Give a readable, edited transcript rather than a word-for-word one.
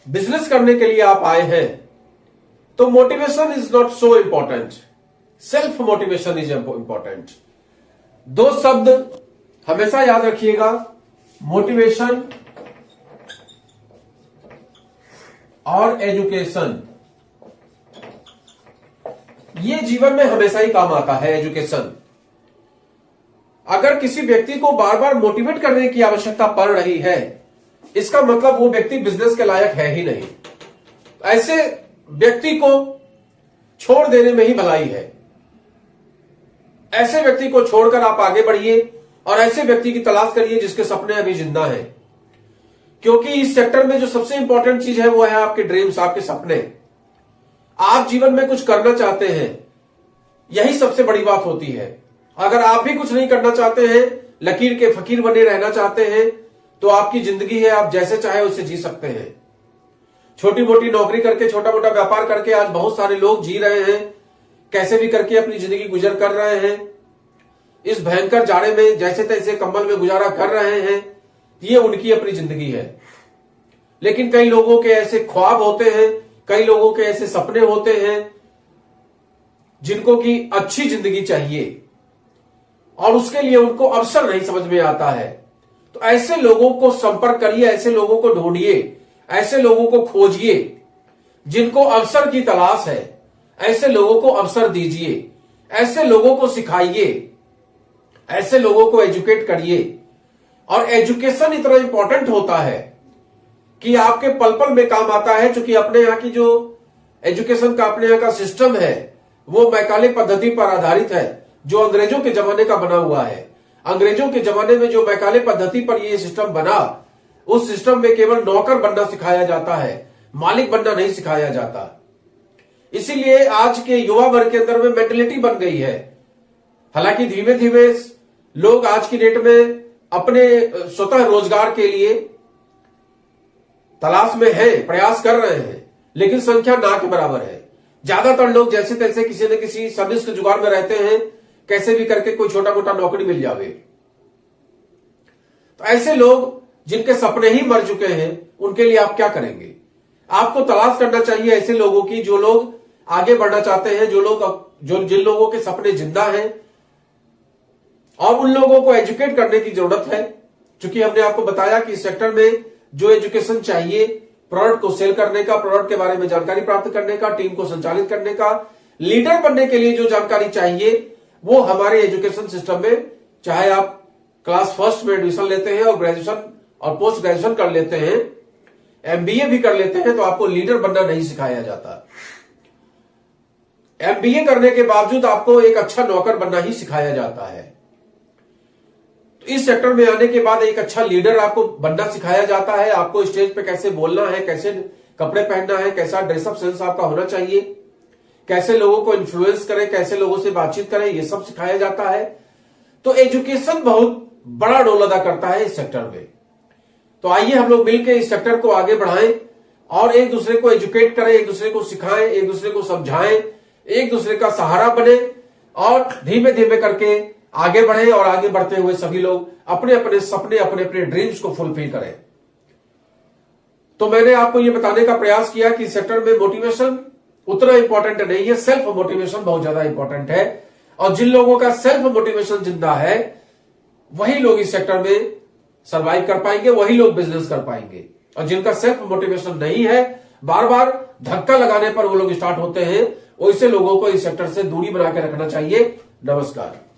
Business करने के लिए आप आए हैं, तो motivation is not so important, self motivation is important. दो शब्द हमेशा याद रखिएगा, मोटिवेशन और एजुकेशन। ये जीवन में हमेशा ही काम आता है, एजुकेशन। अगर किसी व्यक्ति को बार बार मोटिवेट करने की आवश्यकता पड़ रही है, इसका मतलब वो व्यक्ति बिजनेस के लायक है ही नहीं। ऐसे व्यक्ति को छोड़ देने में ही भलाई है। ऐसे व्यक्ति को छोड़कर आप आगे बढ़िए और ऐसे व्यक्ति की तलाश करिए जिसके सपने अभी जिंदा हैं। क्योंकि इस सेक्टर में जो सबसे इंपॉर्टेंट चीज है वो है आपके ड्रीम्स, आपके सपने। आप जीवन में कुछ करना चाहते हैं, यही सबसे बड़ी बात होती है। अगर आप भी कुछ नहीं करना चाहते हैं, लकीर के फकीर बने रहना चाहते हैं, तो आपकी जिंदगी है, आप जैसे चाहे उससे जी सकते हैं। छोटी मोटी नौकरी करके, छोटा मोटा व्यापार करके आज बहुत सारे लोग जी रहे हैं, कैसे भी करके अपनी जिंदगी गुजर कर रहे हैं। इस भयंकर जाड़े में जैसे तैसे कंबल में गुजारा कर रहे हैं, ये उनकी अपनी जिंदगी है। लेकिन कई लोगों के ऐसे ख्वाब होते हैं, कई लोगों के ऐसे सपने होते हैं जिनको की अच्छी जिंदगी चाहिए और उसके लिए उनको अवसर नहीं समझ में आता है। तो ऐसे लोगों को संपर्क करिए, ऐसे लोगों को ढूंढिए, ऐसे लोगों को खोजिए जिनको अवसर की तलाश है। ऐसे लोगों को अवसर दीजिए, ऐसे लोगों को सिखाइए, ऐसे लोगों को एजुकेट करिए। और एजुकेशन इतना इंपॉर्टेंट होता है कि आपके पल पल में काम आता है। क्योंकि अपने यहां की जो एजुकेशन का अपने यहां का सिस्टम है वो मैकाले पद्धति पर आधारित है, जो अंग्रेजों के जमाने का बना हुआ है। अंग्रेजों के जमाने में जो मैकाले पद्धति पर यह सिस्टम बना, उस सिस्टम में केवल नौकर बनना सिखाया जाता है, मालिक बनना नहीं सिखाया जाता। इसीलिए आज के युवा वर्ग के अंदर में मेंटेलिटी बन गई है। हालांकि धीमे धीमे लोग आज की डेट में अपने स्वतः रोजगार के लिए तलाश में है, प्रयास कर रहे हैं, लेकिन संख्या ना के बराबर है। ज्यादातर लोग जैसे तैसे किसी न किसी सर्विस के जुगाड़ में रहते हैं, कैसे भी करके कोई छोटा मोटा नौकरी मिल जावे। तो ऐसे लोग जिनके सपने ही मर चुके हैं, उनके लिए आप क्या करेंगे? आपको तलाश करना चाहिए ऐसे लोगों की जो लोग आगे बढ़ना चाहते हैं, जिन लोगों के सपने जिंदा हैं, और उन लोगों को एजुकेट करने की जरूरत है। क्योंकि हमने आपको बताया कि इस सेक्टर में जो एजुकेशन चाहिए, प्रोडक्ट को सेल करने का, प्रोडक्ट के बारे में जानकारी प्राप्त करने का, टीम को संचालित करने का, लीडर बनने के लिए जो जानकारी चाहिए, वो हमारे एजुकेशन सिस्टम में, चाहे आप क्लास फर्स्ट में एडमिशन लेते हैं और ग्रेजुएशन और पोस्ट ग्रेजुएशन कर लेते हैं, एमबीए भी कर लेते हैं, तो आपको लीडर बनना नहीं सिखाया जाता। एमबीए करने के बावजूद आपको एक अच्छा नौकर बनना ही सिखाया जाता है। तो इस सेक्टर में आने के बाद एक अच्छा लीडर आपको बनना सिखाया जाता है। आपको स्टेज पे कैसे बोलना है, कैसे कपड़े पहनना है, कैसा ड्रेसअप सेंस आपका होना चाहिए, कैसे लोगों को इन्फ्लुएंस करें, कैसे लोगों से बातचीत करें, ये सब सिखाया जाता है। तो एजुकेशन बहुत बड़ा रोल अदा करता है इस सेक्टर में। तो आइए हम लोग मिलकर इस सेक्टर को आगे बढ़ाएं और एक दूसरे को एजुकेट करें, एक दूसरे को सिखाएं, एक दूसरे को समझाएं, एक दूसरे का सहारा बने और धीमे धीमे करके आगे बढ़े। और आगे बढ़ते हुए सभी लोग अपने अपने सपने, अपने अपने ड्रीम्स को फुलफिल करें। तो मैंने आपको यह बताने का प्रयास किया कि इस सेक्टर में मोटिवेशन उतना इंपॉर्टेंट नहीं है, सेल्फ मोटिवेशन बहुत ज्यादा इंपॉर्टेंट है। और जिन लोगों का सेल्फ मोटिवेशन जिंदा है, वही लोग इस सेक्टर में सर्वाइव कर पाएंगे, वही लोग बिजनेस कर पाएंगे। और जिनका सेल्फ मोटिवेशन नहीं है, बार बार धक्का लगाने पर वो लोग स्टार्ट होते हैं, वैसे लोगों को इस सेक्टर से दूरी बना के रखना चाहिए। नमस्कार।